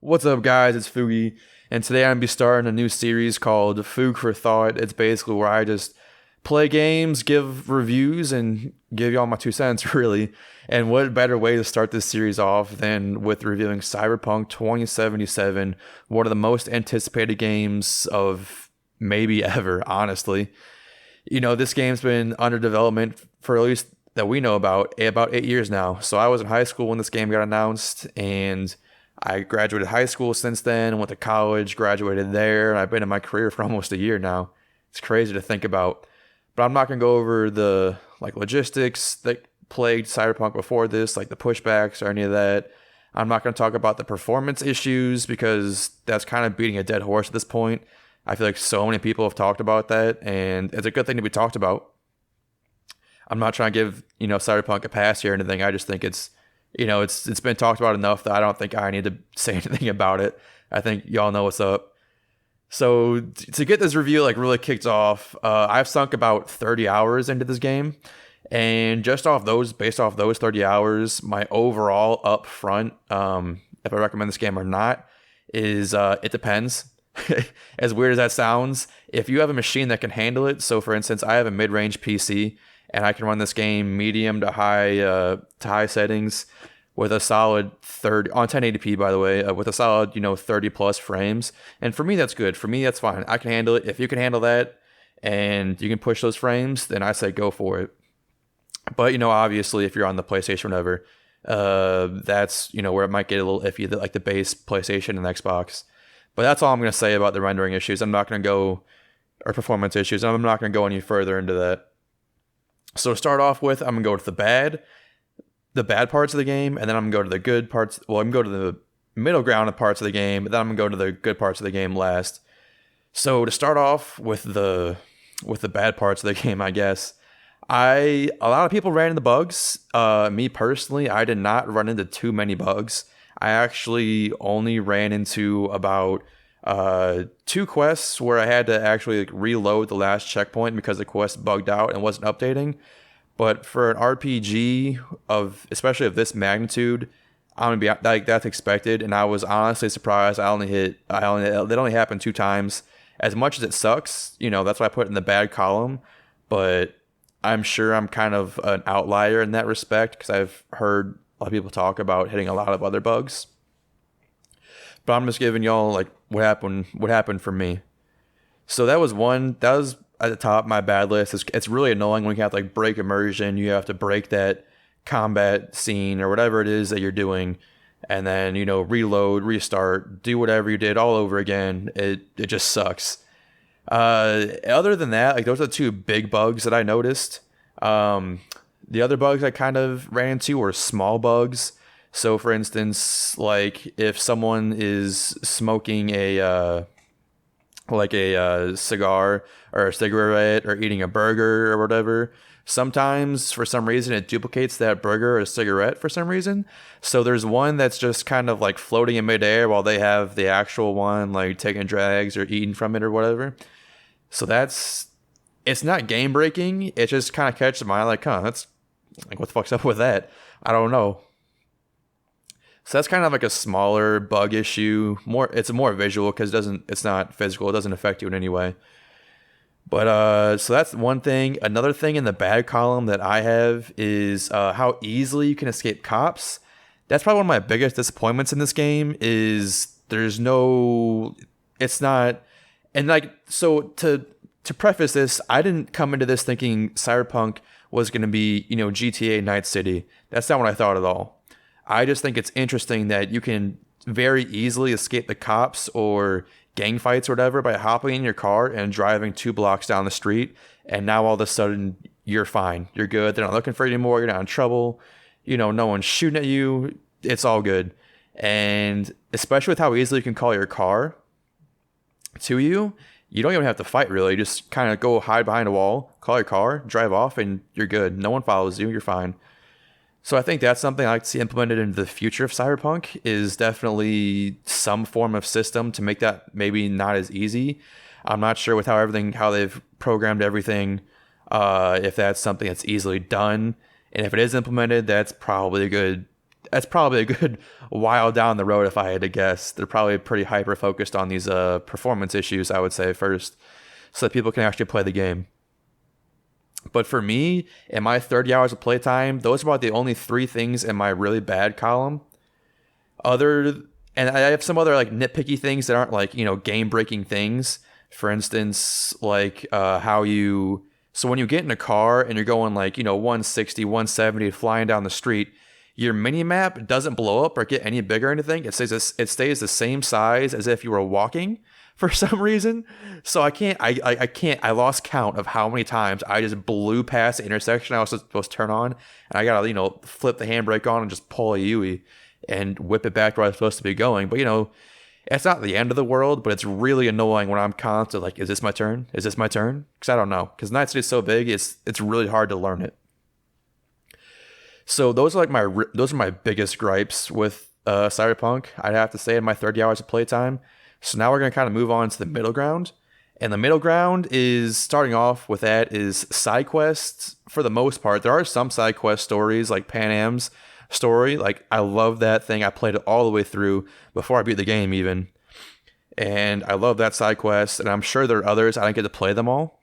What's up, guys? It's Foogie, and today I'm gonna be starting a new series called Foog for Thought. It's basically where I just play games, give reviews, and give y'all my 2 cents, really. And what better way to start this series off than with reviewing Cyberpunk 2077, one of the most anticipated games of maybe ever, honestly. This game's been under development for at least that we know about 8 years now. So I was in high school when this game got announced, and I graduated high school since then, went to college, graduated there, and I've been in my career for almost a year now. It's crazy to think about. But I'm not going to go over the logistics that plagued Cyberpunk before this, like the pushbacks or any of that. I'm not going to talk about the performance issues because that's kind of beating a dead horse at this point. I feel like so many people have talked about that, and it's a good thing to be talked about. I'm not trying to give, Cyberpunk a pass here or anything. I just think it's been talked about enough that I don't think I need to say anything about it. I think y'all know what's up. So to get this review really kicked off, I've sunk about 30 hours into this game, and based off those 30 hours, my overall up front, if I recommend this game or not, is it depends. As weird as that sounds, if you have a machine that can handle it. So for instance, I have a mid-range PC, and I can run this game medium to high settings with a solid 30 on 1080p, by the way, with a solid 30 plus frames. And for me, that's good. For me, that's fine. I can handle it. If you can handle that and you can push those frames, then I say go for it. But obviously, if you're on the PlayStation, whatever, that's where it might get a little iffy, like the base PlayStation and Xbox. But that's all I'm going to say about the rendering issues. I'm not going to go, or performance issues. I'm not going to go any further into that. So to start off with, I'm going to go with the bad parts of the game, and then I'm going to go to the good parts. Well, I'm going to go to the middle ground of parts of the game, but then I'm going to go to the good parts of the game last. So to start off with the bad parts of the game, I guess, a lot of people ran into bugs. Me personally, I did not run into too many bugs. I actually only ran into about 2 quests where I had to actually reload the last checkpoint because the quest bugged out and wasn't updating. But for an RPG especially of this magnitude, I'm gonna be that's expected. And I was honestly surprised. That only happened 2 times. As much as it sucks, that's why I put it in the bad column. But I'm sure I'm kind of an outlier in that respect because I've heard a lot of people talk about hitting a lot of other bugs. But I'm just giving y'all what happened for me. So that was at the top of my bad list. It's really annoying when you have to break immersion. You have to break that combat scene or whatever it is that you're doing, and then reload, restart, do whatever you did all over again. It just sucks. Other than that, those are the 2 big bugs that I noticed. The other bugs I kind of ran into were small bugs. So for instance, if someone is smoking a cigar or a cigarette or eating a burger or whatever, sometimes for some reason it duplicates that burger or cigarette for some reason. So there's one that's just kind of floating in midair while they have the actual one taking drags or eating from it or whatever. So it's not game breaking. It just kind of catches my eye that's what the fuck's up with that? I don't know. So that's kind of a smaller bug issue. It's more visual because it's not physical. It doesn't affect you in any way. But so that's one thing. Another thing in the bad column that I have is how easily you can escape cops. That's probably one of my biggest disappointments in this game. Is it's not, and so to preface this, I didn't come into this thinking Cyberpunk was going to be GTA Night City. That's not what I thought at all. I just think it's interesting that you can very easily escape the cops or gang fights or whatever by hopping in your car and driving 2 blocks down the street. And now all of a sudden you're fine. You're good. They're not looking for you anymore. You're not in trouble. No one's shooting at you. It's all good. And especially with how easily you can call your car to you, you don't even have to fight really. You just kind of go hide behind a wall, call your car, drive off, and you're good. No one follows you. You're fine. So I think that's something I like to see implemented into the future of Cyberpunk, is definitely some form of system to make that maybe not as easy. I'm not sure with how they've programmed everything, if that's something that's easily done. And if it is implemented, that's probably a good that's probably a good while down the road if I had to guess. They're probably pretty hyper focused on these performance issues, I would say, first, so that people can actually play the game. But for me, in my 30 hours of playtime, those are about the only 3 things in my really bad column. And I have some other like nitpicky things that aren't like, game breaking things. For instance, like so when you get in a car and you're going like, 160, 170 flying down the street, your mini map doesn't blow up or get any bigger or anything. It stays the same size as if you were walking for some reason. So I lost count of how many times I just blew past the intersection I was supposed to turn on, and I gotta, flip the handbrake on and just pull a Yui and whip it back where I was supposed to be going. But it's not the end of the world, but it's really annoying when I'm constantly like, is this my turn? Is this my turn? Because I don't know. Because Night City is so big, it's really hard to learn it. So those are my biggest gripes with Cyberpunk, I'd have to say, in my 30 hours of playtime. So now we're going to kind of move on to the middle ground. And the middle ground is, starting off with that, is side quests for the most part. There are some side quest stories like Pan Am's story. Like, I love that thing. I played it all the way through before I beat the game even. And I love that side quest. And I'm sure there are others. I didn't get to play them all.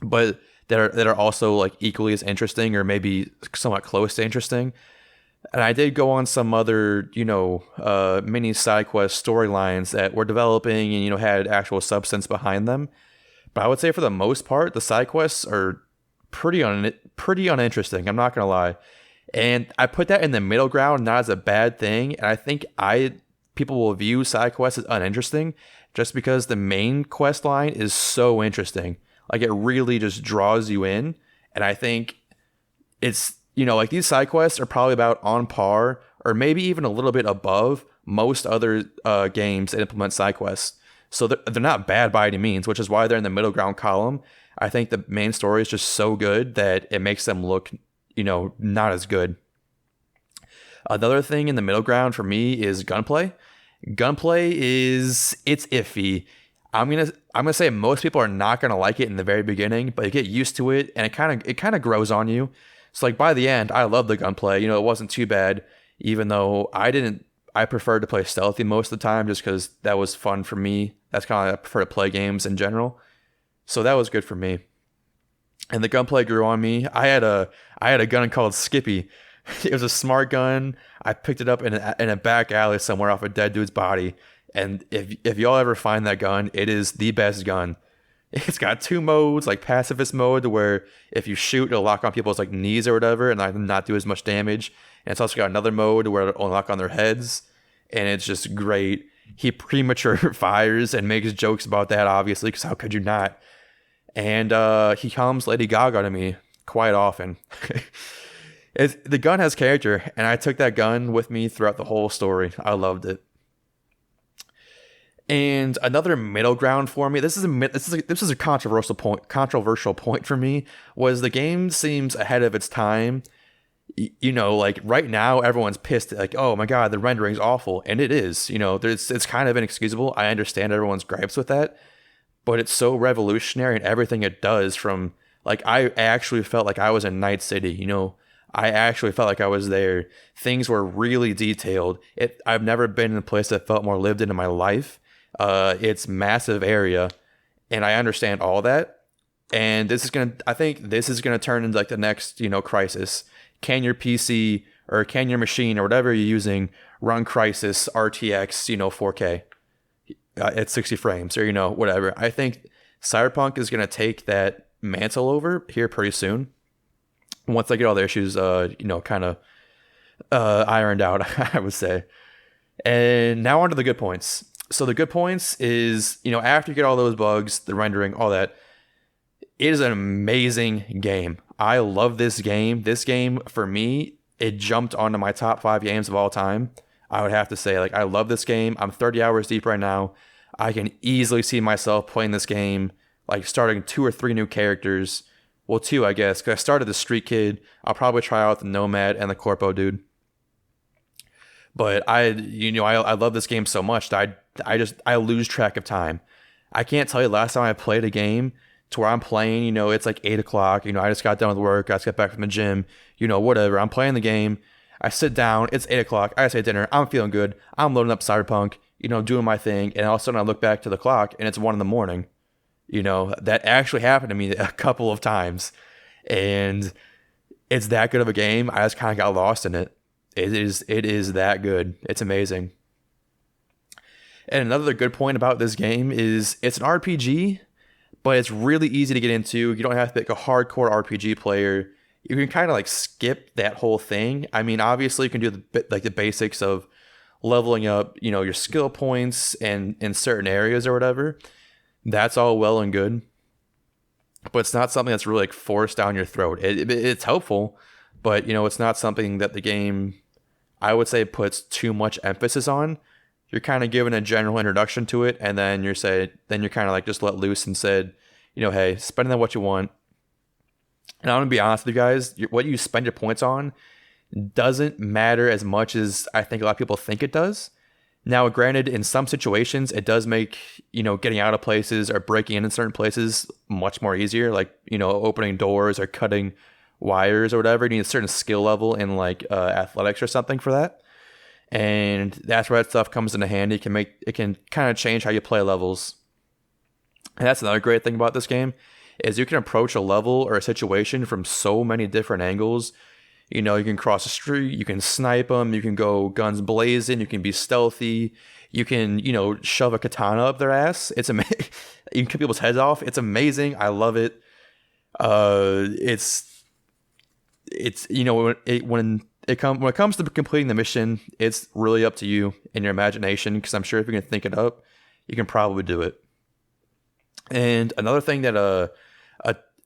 But that are also like equally as interesting, or maybe somewhat close to interesting. And I did go on some other, mini side quest storylines that were developing and, had actual substance behind them. But I would say for the most part, the side quests are pretty uninteresting. I'm not going to lie. And I put that in the middle ground, not as a bad thing. And I think people will view side quests as uninteresting just because the main quest line is so interesting. Like, it really just draws you in. And I think it's, like, these side quests are probably about on par or maybe even a little bit above most other games that implement side quests. So they're not bad by any means, which is why they're in the middle ground column. I think the main story is just so good that it makes them look, not as good. Another thing in the middle ground for me is gunplay. Gunplay it's iffy. I'm gonna say most people are not gonna like it in the very beginning, but you get used to it and it kind of grows on you. So like by the end, I love the gunplay. It wasn't too bad, even though I preferred to play stealthy most of the time just because that was fun for me. That's kind of how I prefer to play games in general. So that was good for me. And the gunplay grew on me. I had a gun called Skippy. It was a smart gun. I picked it up in a back alley somewhere off a dead dude's body. And if y'all ever find that gun, it is the best gun. It's got 2 modes, like pacifist mode, where if you shoot, it'll lock on people's like knees or whatever, and not do as much damage. And it's also got another mode where it'll lock on their heads, and it's just great. He premature fires and makes jokes about that, obviously, because how could you not? And he comes Lady Gaga to me quite often. The gun has character, and I took that gun with me throughout the whole story. I loved it. And another middle ground for me, this is a controversial point for me, was the game seems ahead of its time. Like right now everyone's pissed, like, oh my god, the rendering's awful, and it is. It's kind of inexcusable. I understand everyone's gripes with that, but it's so revolutionary in everything it does. From like, I actually felt like I was in Night City. I actually felt like I was there. Things were really detailed. I've never been in a place that felt more lived in my life. It's massive area, and I understand all that. And I think this is gonna turn into like the next, Crisis. Can your PC or can your machine or whatever you're using run Crisis RTX, 4K at 60 frames or whatever? I think Cyberpunk is gonna take that mantle over here pretty soon. Once I get all the issues, kind of ironed out, I would say. And now on to the good points. So the good points is, after you get all those bugs, the rendering, all that, it is an amazing game. I love this game. This game, for me, it jumped onto my top 5 games of all time. I would have to say, like, I love this game. I'm 30 hours deep right now. I can easily see myself playing this game, like starting 2 or 3 new characters. Well, 2, I guess, because I started the Street Kid. I'll probably try out the Nomad and the Corpo dude. But I love this game so much that I lose track of time. I can't tell you last time I played a game to where I'm playing, it's like 8 o'clock, I just got done with work, I just got back from the gym, whatever. I'm playing the game. I sit down, it's 8 o'clock, I say dinner, I'm feeling good, I'm loading up Cyberpunk, doing my thing, and all of a sudden I look back to the clock and it's 1 in the morning. That actually happened to me a couple of times. And it's that good of a game. I just kind of got lost in it. It is that good. It's amazing. And another good point about this game is it's an RPG, but it's really easy to get into. You don't have to be like a hardcore RPG player. You can kind of like skip that whole thing. I mean, obviously you can do the basics of leveling up, your skill points and in certain areas or whatever. That's all well and good, but it's not something that's really like forced down your throat. It's helpful, but it's not something that the game, I would say, puts too much emphasis on. You're kind of given a general introduction to it, and then you're kind of like just let loose and said, hey, spend on what you want. And I'm gonna be honest with you guys, what you spend your points on doesn't matter as much as I think a lot of people think it does. Now, granted, in some situations, it does make, getting out of places or breaking in certain places much more easier, like, opening doors or cutting wires or whatever. You need a certain skill level in like athletics or something for that. And that's where that stuff comes into handy. It can kind of change how you play levels. And that's another great thing about this game is you can approach a level or a situation from so many different angles. You can cross a street, you can snipe them, you can go guns blazing, you can be stealthy, you can, shove a katana up their ass. It's amazing. You can cut people's heads off. It's amazing. I love it. It's when it comes to completing the mission, it's really up to you and your imagination, because I'm sure if you can think it up, you can probably do it. And another thing that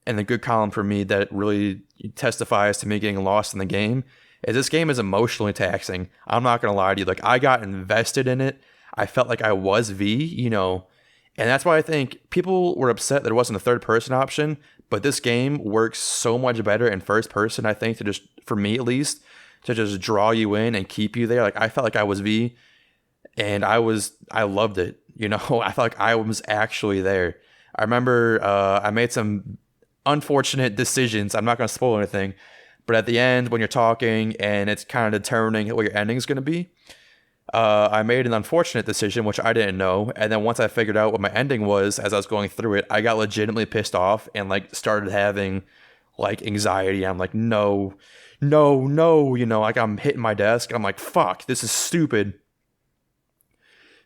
and the good column for me that really testifies to me getting lost in the game is this game is emotionally taxing. I'm not going to lie to you. Like, I got invested in it. I felt like I was V, and that's why I think people were upset that it wasn't a third person option, but this game works so much better in first person, I think, to just, for me at least, to just draw you in and keep you there. Like, I felt like I was V, and I loved it. I felt like I was actually there. I remember I made some unfortunate decisions. I'm not going to spoil anything, but at the end, when you're talking and it's kind of determining what your ending is going to be, I made an unfortunate decision, which I didn't know. And then once I figured out what my ending was as I was going through it, I got legitimately pissed off and like started having like anxiety. I'm like, no, like I'm hitting my desk. I'm like, fuck, this is stupid.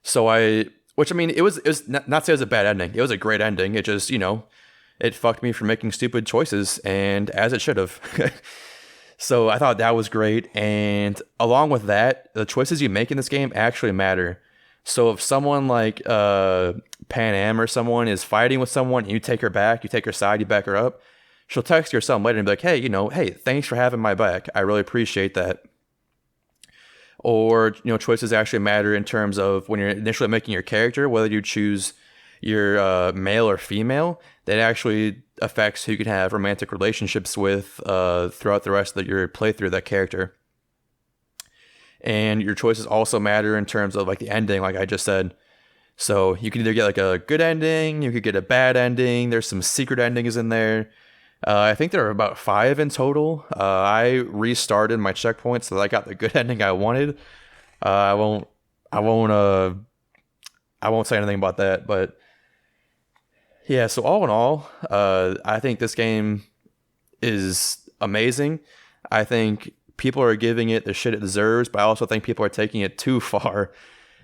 So which I mean, it was not to say it was a bad ending. It was a great ending. It just, it fucked me for making stupid choices, and as it should have. So I thought that was great. And along with that, the choices you make in this game actually matter. So if someone like Pan Am or someone is fighting with someone and you take her back, you take her side, you back her up, she'll text you or something later and be like, hey, hey, thanks for having my back. I really appreciate that. Or, choices actually matter in terms of when you're initially making your character, whether you choose your male or female, that actually affects who you can have romantic relationships with throughout the rest of your playthrough of that character. And your choices also matter in terms of like the ending, like I just said. So you can either get like a good ending, you could get a bad ending. There's some secret endings in there. I think there are about 5 in total. I restarted my checkpoints so that I got the good ending I wanted. I won't say anything about that, but yeah, so all in all, I think this game is amazing. I think people are giving it the shit it deserves, but I also think people are taking it too far,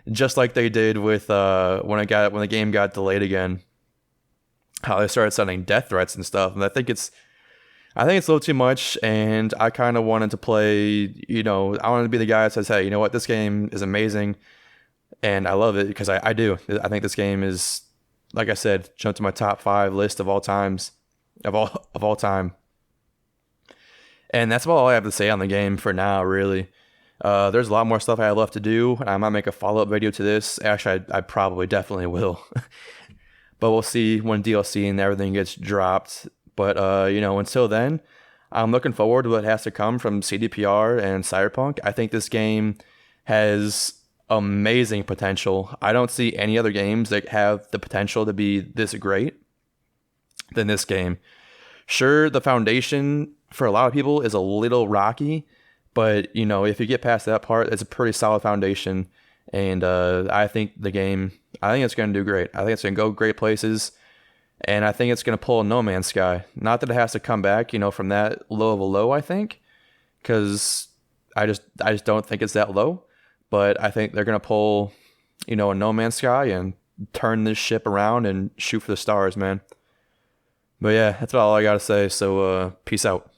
just like they did with when the game got delayed again. How they started sending death threats and stuff, and I think it's a little too much. And I kind of wanted to play, I wanted to be the guy that says, hey, you know what, this game is amazing, and I love it because I do. I think this game is, like I said, jumped to my top 5 list of all times, of all time. And that's about all I have to say on the game for now, really. There's a lot more stuff I love to do. I might make a follow-up video to this. Actually, I probably definitely will. But we'll see when DLC and everything gets dropped. But, until then, I'm looking forward to what has to come from CDPR and Cyberpunk. I think this game has amazing potential. I don't see any other games that have the potential to be this great than this game. Sure, the foundation for a lot of people is a little rocky, But if you get past that part, it's a pretty solid foundation. And I think I think it's going to do great. I think it's going to go great places. And I think it's going to pull No Man's Sky. Not that it has to come back, from that low of a low, I think, because I just don't think it's that low. But I think they're going to pull, a No Man's Sky and turn this ship around and shoot for the stars, man. But yeah, that's about all I got to say. So peace out.